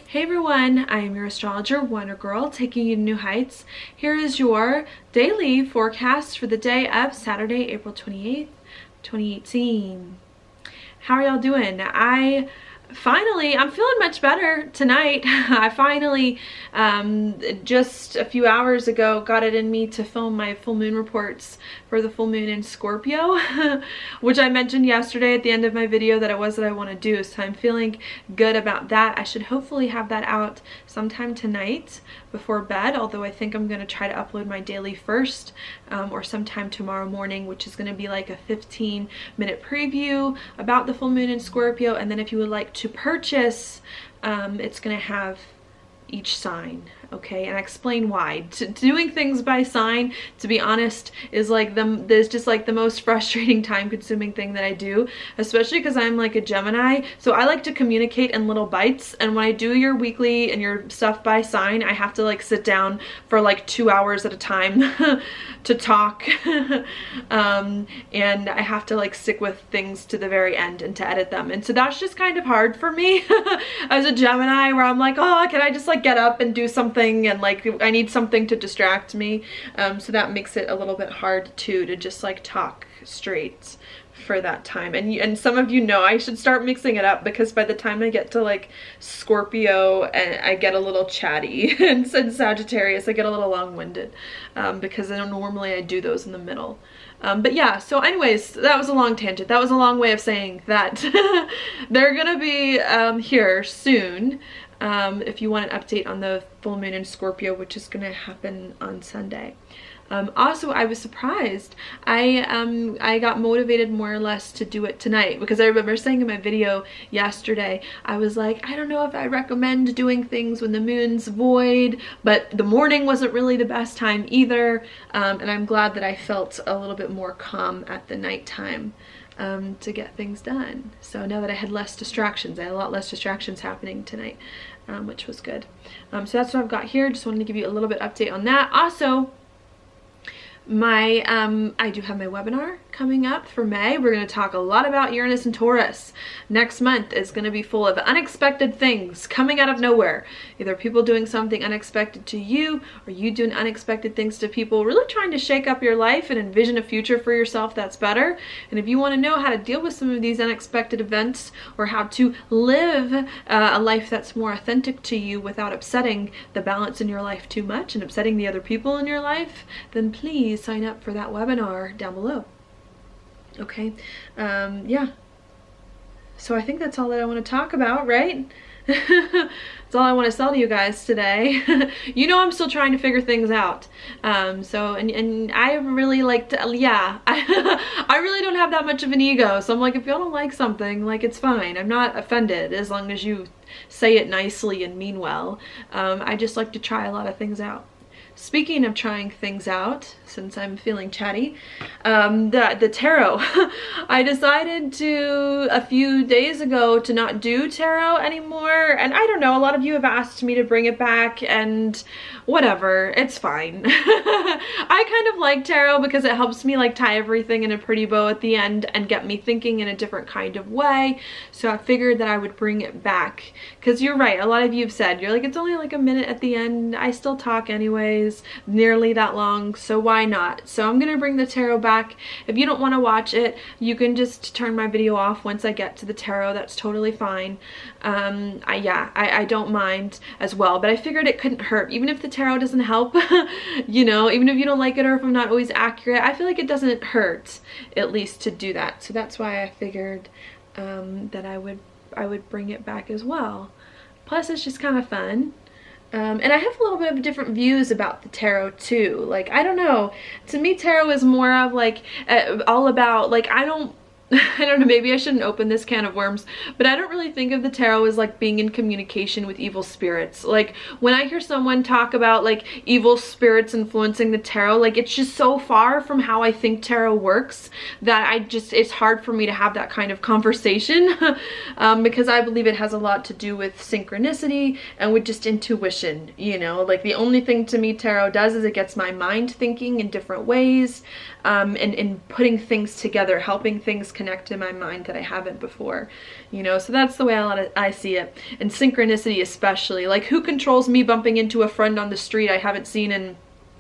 Hey everyone, I am your astrologer, Wonder Girl, taking you to new heights. Here is your daily forecast for the day of Saturday, April 28th, 2018. How are y'all doing? I'm feeling much better tonight. I finally, just a few hours ago, got it in me to film my full moon reports for the full moon in Scorpio, which I mentioned yesterday at the end of my video that it was that I want to do. So I'm feeling good about that. I should hopefully have that out sometime tonight before bed, although I think I'm going to try to upload my daily first, or sometime tomorrow morning, which is going to be like a 15-minute preview about the full moon in Scorpio. And then if you would like to purchase, it's going to have each sign, okay, and I explain why. Doing things by sign, to be honest, is like there's just like the most frustrating, time-consuming thing that I do, especially because I'm like a Gemini, so I like to communicate in little bites, and when I do your weekly and your stuff by sign, I have to like sit down for like 2 hours at a time to talk, and I have to like stick with things to the very end and to edit them, and so that's just kind of hard for me as a Gemini, where I'm like, oh, can I just like get up and do something, and like I need something to distract me, so that makes it a little bit hard too to just like talk straight for that time. And some of you know I should start mixing it up, because by the time I get to like Scorpio, and I get a little chatty, and Sagittarius I get a little long-winded, because normally I do those in the middle. But yeah, so anyways, that was a long tangent. That was a long way of saying that they're gonna be here soon. If you want an update on the full moon in Scorpio, which is going to happen on Sunday. Also, I was surprised. I got motivated more or less to do it tonight, because I remember saying in my video yesterday, I was like, I don't know if I recommend doing things when the moon's void, but the morning wasn't really the best time either, and I'm glad that I felt a little bit more calm at the nighttime. To get things done. So now that I had less distractions, I had a lot less distractions happening tonight, which was good. So that's what I've got here. Just wanted to give you a little bit update on that. Also, I do have my webinar coming up for May. We're going to talk a lot about Uranus and Taurus. Next month is going to be full of unexpected things coming out of nowhere. Either people doing something unexpected to you, or you doing unexpected things to people, really trying to shake up your life and envision a future for yourself that's better. And if you want to know how to deal with some of these unexpected events, or how to live a life that's more authentic to you without upsetting the balance in your life too much and upsetting the other people in your life, then please sign up for that webinar down below. Okay, yeah, so I think that's all that I want to talk about, right? That's all I want to sell to you guys today. You know, I'm still trying to figure things out, so and I really like to, yeah, I really don't have that much of an ego, so I'm like, if y'all don't like something, like, it's fine. I'm not offended as long as you say it nicely and mean well. I just like to try a lot of things out. Speaking of trying things out, since I'm feeling chatty, the tarot. I decided a few days ago, to not do tarot anymore, and I don't know, a lot of you have asked me to bring it back, and whatever, it's fine. I kind of like tarot because it helps me like tie everything in a pretty bow at the end and get me thinking in a different kind of way, so I figured that I would bring it back, because you're right, a lot of you have said, you're like, it's only like a minute at the end, I still talk anyways, nearly that long, so why not? So I'm gonna bring the tarot back. If you don't want to watch it, you can just turn my video off once I get to the tarot. That's totally fine. I don't mind as well, but I figured it couldn't hurt, even if the tarot doesn't help. You know, even if you don't like it, or if I'm not always accurate, I feel like it doesn't hurt at least to do that. So that's why I figured that I would bring it back as well. Plus, it's just kind of fun. And I have a little bit of different views about the tarot too. Like, I don't know, to me tarot is more of like all about, like, I don't I don't know, maybe I shouldn't open this can of worms, but I don't really think of the tarot as like being in communication with evil spirits. Like when I hear someone talk about like evil spirits influencing the tarot, like it's just so far from how I think tarot works that it's hard for me to have that kind of conversation because I believe it has a lot to do with synchronicity and with just intuition, you know? Like the only thing to me tarot does is it gets my mind thinking in different ways, and putting things together, helping things connect in my mind that I haven't before, you know? So that's the way I see it. And synchronicity especially, like who controls me bumping into a friend on the street I haven't seen in,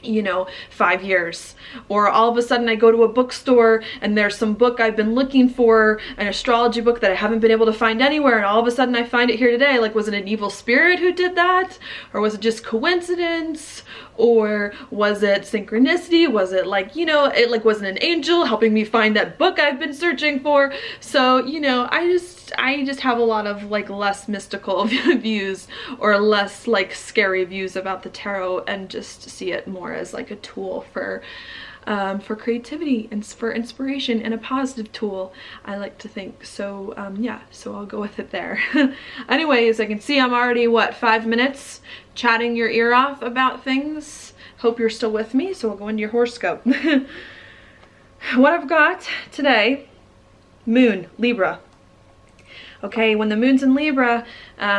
you know, 5 years? Or all of a sudden I go to a bookstore and there's some book I've been looking for, an astrology book that I haven't been able to find anywhere, and all of a sudden I find it here today. Like, was it an evil spirit who did that? Or was it just coincidence? Or was it synchronicity? Was it like, you know, it like wasn't an angel helping me find that book I've been searching for? So, you know, I just have a lot of like less mystical views, or less like scary views about the tarot, and just see it more as like a tool for creativity and for inspiration, and a positive tool, I like to think. So yeah, so I'll go with it there. Anyways, I can see I'm already, what, 5 minutes chatting your ear off about things. Hope you're still with me, so we'll go into your horoscope. What I've got today, Moon, Libra. Okay, when the moon's in Libra,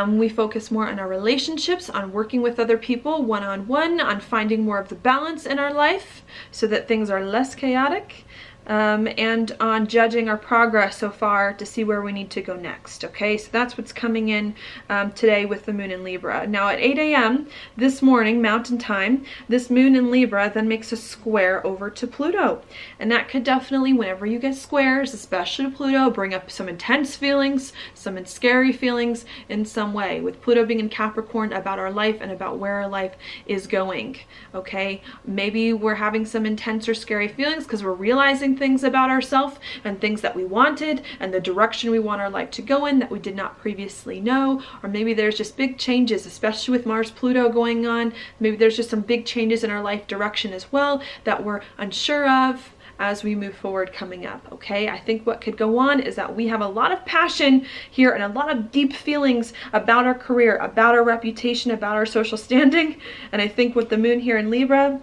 we focus more on our relationships, on working with other people one-on-one, on finding more of the balance in our life so that things are less chaotic, and on judging our progress so far to see where we need to go next. Okay, so that's what's coming in today with the moon in Libra. Now at 8 a.m. this morning, Mountain Time, this moon in Libra then makes a square over to Pluto. And that could definitely, whenever you get squares, especially Pluto, bring up some intense feelings, some scary feelings in some way, with Pluto being in Capricorn, about our life and about where our life is going. Okay, maybe we're having some intense or scary feelings because we're realizing things about ourselves and things that we wanted and the direction we want our life to go in that we did not previously know. Or maybe there's just big changes, especially with Mars Pluto going on. Maybe there's just some big changes in our life direction as well that we're unsure of as we move forward coming up. Okay, I think what could go on is that we have a lot of passion here and a lot of deep feelings about our career, about our reputation, about our social standing. And I think with the moon here in Libra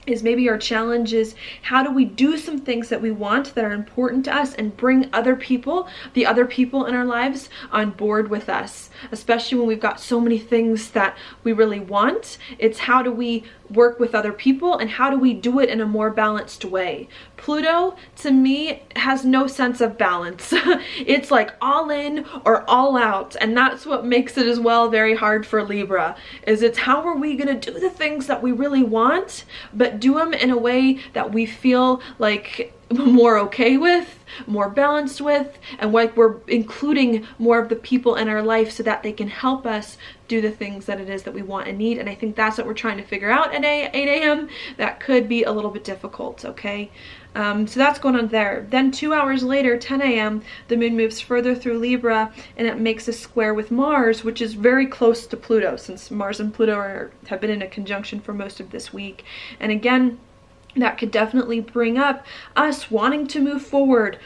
is maybe our challenge is, how do we do some things that we want that are important to us and bring other people, the other people in our lives, on board with us, especially when we've got so many things that we really want. It's how do we work with other people, and how do we do it in a more balanced way? Pluto, to me, has no sense of balance. It's like all in or all out, and that's what makes it as well very hard for Libra, is it's how are we gonna do the things that we really want, but do them in a way that we feel like more okay with, more balanced with, and like we're including more of the people in our life so that they can help us do the things that it is that we want and need. And I think that's what we're trying to figure out at 8 a.m. That could be a little bit difficult, okay? So that's going on there. Then 2 hours later, 10 a.m., the moon moves further through Libra, and it makes a square with Mars, which is very close to Pluto, since Mars and Pluto have been in a conjunction for most of this week. And again, that could definitely bring up us wanting to move forward,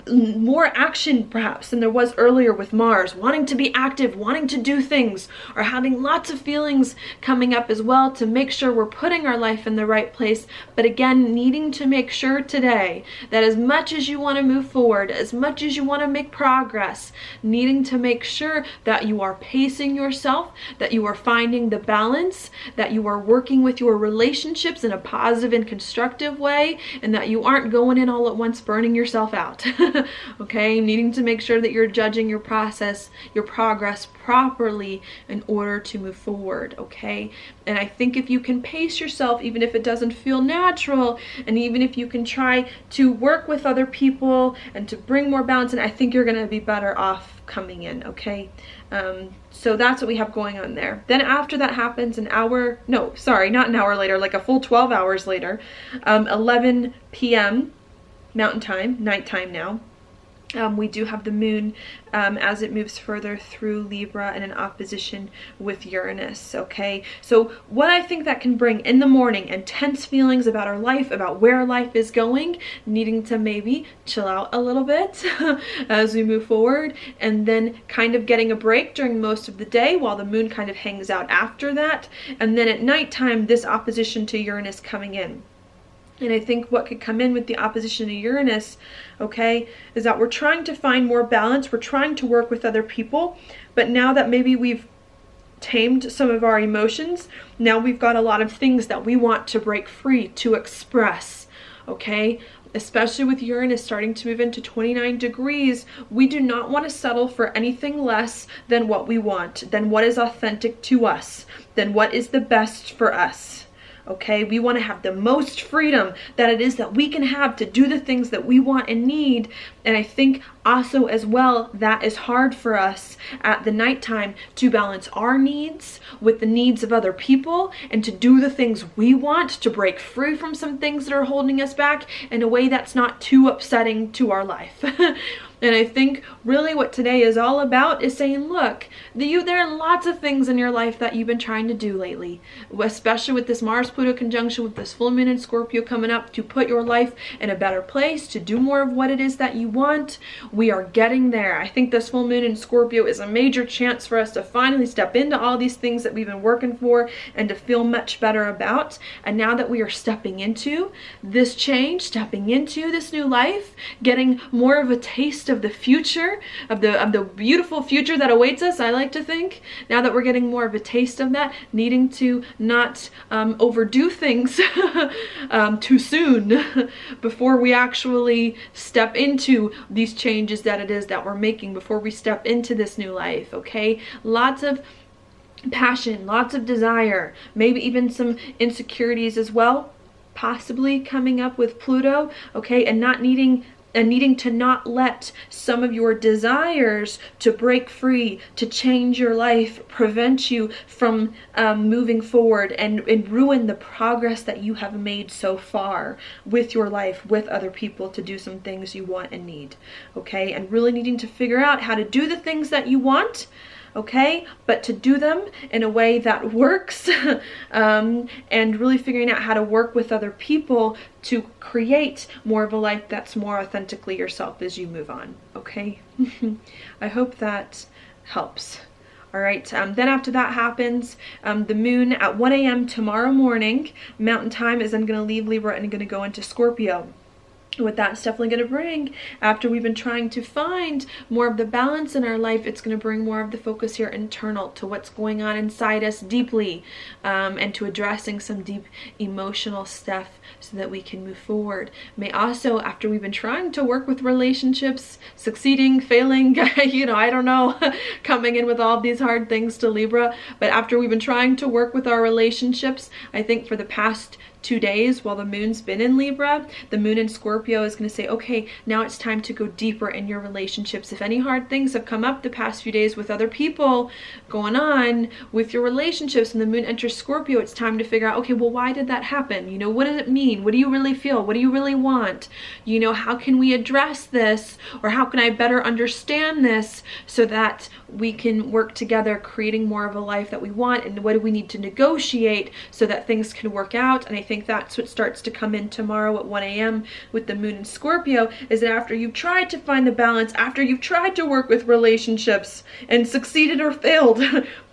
more action perhaps than there was earlier with Mars, wanting to be active, wanting to do things, or having lots of feelings coming up as well to make sure we're putting our life in the right place. But again, needing to make sure today that as much as you want to move forward, as much as you want to make progress, needing to make sure that you are pacing yourself, that you are finding the balance, that you are working with your relationships in a positive and constructive way, and that you aren't going in all at once burning yourself out. Okay, needing to make sure that you're judging your process, your progress properly in order to move forward. Okay, and I think if you can pace yourself, even if it doesn't feel natural, and even if you can try to work with other people and to bring more balance, and I think you're going to be better off coming in. Okay, so that's what we have going on there. Then after that happens, not an hour later, like a full 12 hours later, 11 p.m. Mountain Time, nighttime now, We do have the moon as it moves further through Libra and in opposition with Uranus, okay? So what I think that can bring in the morning, intense feelings about our life, about where life is going, needing to maybe chill out a little bit as we move forward, and then kind of getting a break during most of the day while the moon kind of hangs out after that. And then at nighttime, this opposition to Uranus coming in. And I think what could come in with the opposition to Uranus, okay, is that we're trying to find more balance. We're trying to work with other people. But now that maybe we've tamed some of our emotions, now we've got a lot of things that we want to break free, to express, okay? Especially with Uranus starting to move into 29 degrees, we do not want to settle for anything less than what we want, than what is authentic to us, than what is the best for us. Okay, we want to have the most freedom that it is that we can have to do the things that we want and need. And I think also as well, that is hard for us at the nighttime to balance our needs with the needs of other people and to do the things we want, to break free from some things that are holding us back in a way that's not too upsetting to our life. And I think really what today is all about is saying, look, there are lots of things in your life that you've been trying to do lately, especially with this Mars-Pluto conjunction, with this full moon in Scorpio coming up, to put your life in a better place, to do more of what it is that you want. We are getting there. I think this full moon in Scorpio is a major chance for us to finally step into all these things that we've been working for and to feel much better about. And now that we are stepping into this change, stepping into this new life, getting more of a taste of the future, of the beautiful future that awaits us, I like to think. Now that we're getting more of a taste of that, needing to not overdo things too soon before we actually step into these changes that it is that we're making, before we step into this new life, okay? Lots of passion, lots of desire, maybe even some insecurities as well, possibly coming up with Pluto, okay? And needing to not let some of your desires to break free, to change your life, prevent you from moving forward and ruin the progress that you have made so far with your life, with other people, to do some things you want and need, okay? And really needing to figure out how to do the things that you want, okay, but to do them in a way that works, and really figuring out how to work with other people to create more of a life that's more authentically yourself as you move on, okay? I hope that helps. All right, then after that happens, the moon at 1 a.m. tomorrow morning, Mountain Time, is then going to leave Libra and going to go into Scorpio. What that's definitely going to bring, after we've been trying to find more of the balance in our life, it's going to bring more of the focus here internal to what's going on inside us deeply, and to addressing some deep emotional stuff so that we can move forward. May also, after we've been trying to work with relationships, succeeding, failing, I don't know, coming in with all these hard things to Libra, but after we've been trying to work with our relationships, I think for the past 2 days while the moon's been in Libra, the moon in Scorpio is going to say, okay, now it's time to go deeper in your relationships. If any hard things have come up the past few days with other people going on with your relationships, and the moon enters Scorpio, it's time to figure out, okay, well, why did that happen? What does it mean? What do you really feel? What do you really want? How can we address this? Or how can I better understand this so that we can work together, creating more of a life that we want? And what do we need to negotiate so that things can work out? And I think that's what starts to come in tomorrow at 1 a.m. with the moon in Scorpio, is that after you've tried to find the balance, after you've tried to work with relationships and succeeded or failed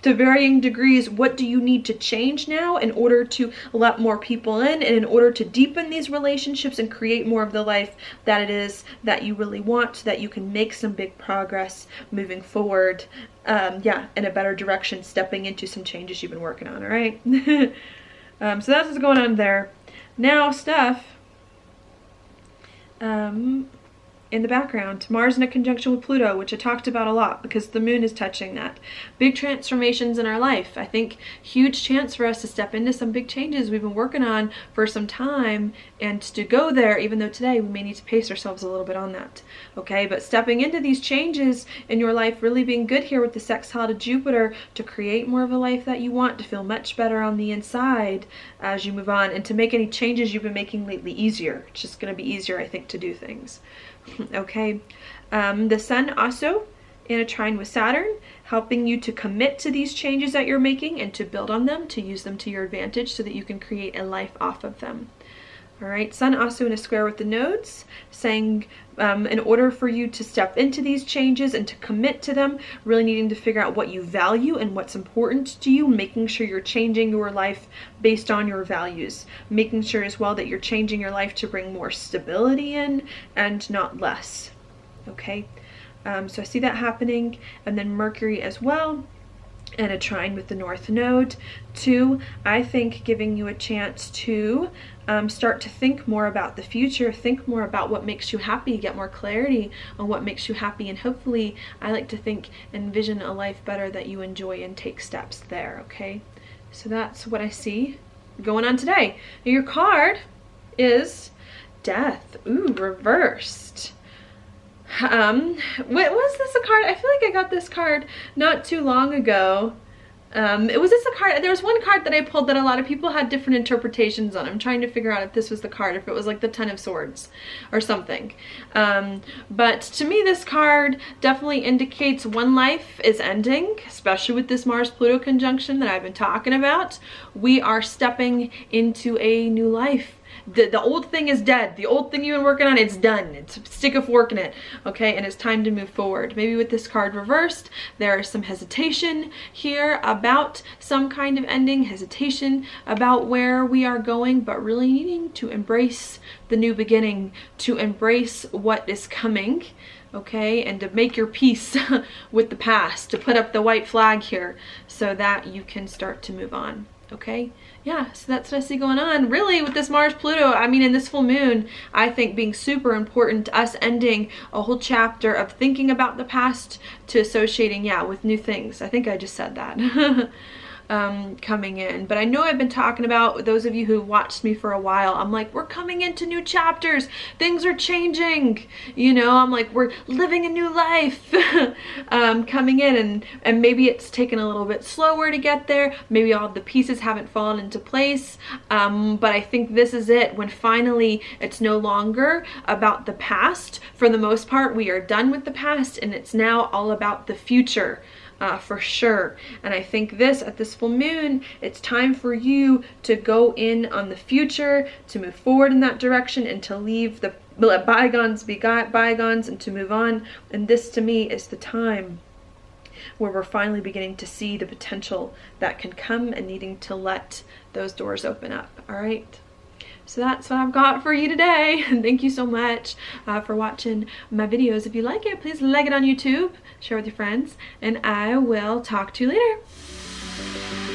to varying degrees, what do you need to change now in order to let more people in, and in order to deepen these relationships and create more of the life that it is that you really want, so that you can make some big progress moving forward, in a better direction, stepping into some changes you've been working on, all right? So that's what's going on there. Now, stuff in the background, Mars in a conjunction with Pluto, which I talked about a lot because the moon is touching that. Big transformations in our life. I think huge chance for us to step into some big changes we've been working on for some time, and to go there, even though today we may need to pace ourselves a little bit on that. Okay, but stepping into these changes in your life, really being good here with the sextile to Jupiter, to create more of a life that you want, to feel much better on the inside as you move on, and to make any changes you've been making lately easier. It's just going to be easier, I think, to do things. Okay, the sun also in a trine with Saturn, helping you to commit to these changes that you're making and to build on them, to use them to your advantage so that you can create a life off of them. All right, sun also in a square with the nodes, saying in order for you to step into these changes and to commit to them, really needing to figure out what you value and what's important to you, making sure you're changing your life based on your values, making sure as well that you're changing your life to bring more stability in and not less. Okay, so I see that happening. And then Mercury as well, and a trine with the North Node. 2, I think giving you a chance to start to think more about the future, think more about what makes you happy, get more clarity on what makes you happy, and hopefully, I like to think, envision a life better that you enjoy and take steps there, okay? So that's what I see going on today. Now your card is Death. Ooh, reversed. What was this a card? I feel like I got this card not too long ago. Was this a card? There was one card that I pulled that a lot of people had different interpretations on. I'm trying to figure out if this was the card, if it was like the Ten of Swords or something. But to me, this card definitely indicates one life is ending, especially with this Mars-Pluto conjunction that I've been talking about. We are stepping into a new life. The old thing is dead. The old thing you've been working on, it's done. It's stick a fork in it, okay? And it's time to move forward. Maybe with this card reversed, there is some hesitation here about some kind of ending, hesitation about where we are going, but really needing to embrace the new beginning, to embrace what is coming, okay? And to make your peace with the past, to put up the white flag here so that you can start to move on, okay? Yeah, so that's what I see going on. Really, with this Mars-Pluto, I mean, in this full moon, I think being super important, us ending a whole chapter of thinking about the past to associating, yeah, with new things. I think I just said that. Coming in. But I know I've been talking about, those of you who watched me for a while, I'm like, we're coming into new chapters. Things are changing. You know, I'm like, we're living a new life coming in. And maybe it's taken a little bit slower to get there. Maybe all the pieces haven't fallen into place. But I think this is it, when finally it's no longer about the past. For the most part, we are done with the past, and it's now all about the future. For sure. And I think at this full moon, it's time for you to go in on the future, to move forward in that direction, and to let bygones be bygones, and to move on. And this to me is the time where we're finally beginning to see the potential that can come, and needing to let those doors open up. All right. So that's what I've got for you today. And thank you so much for watching my videos. If you like it, please like it on YouTube, share with your friends, and I will talk to you later.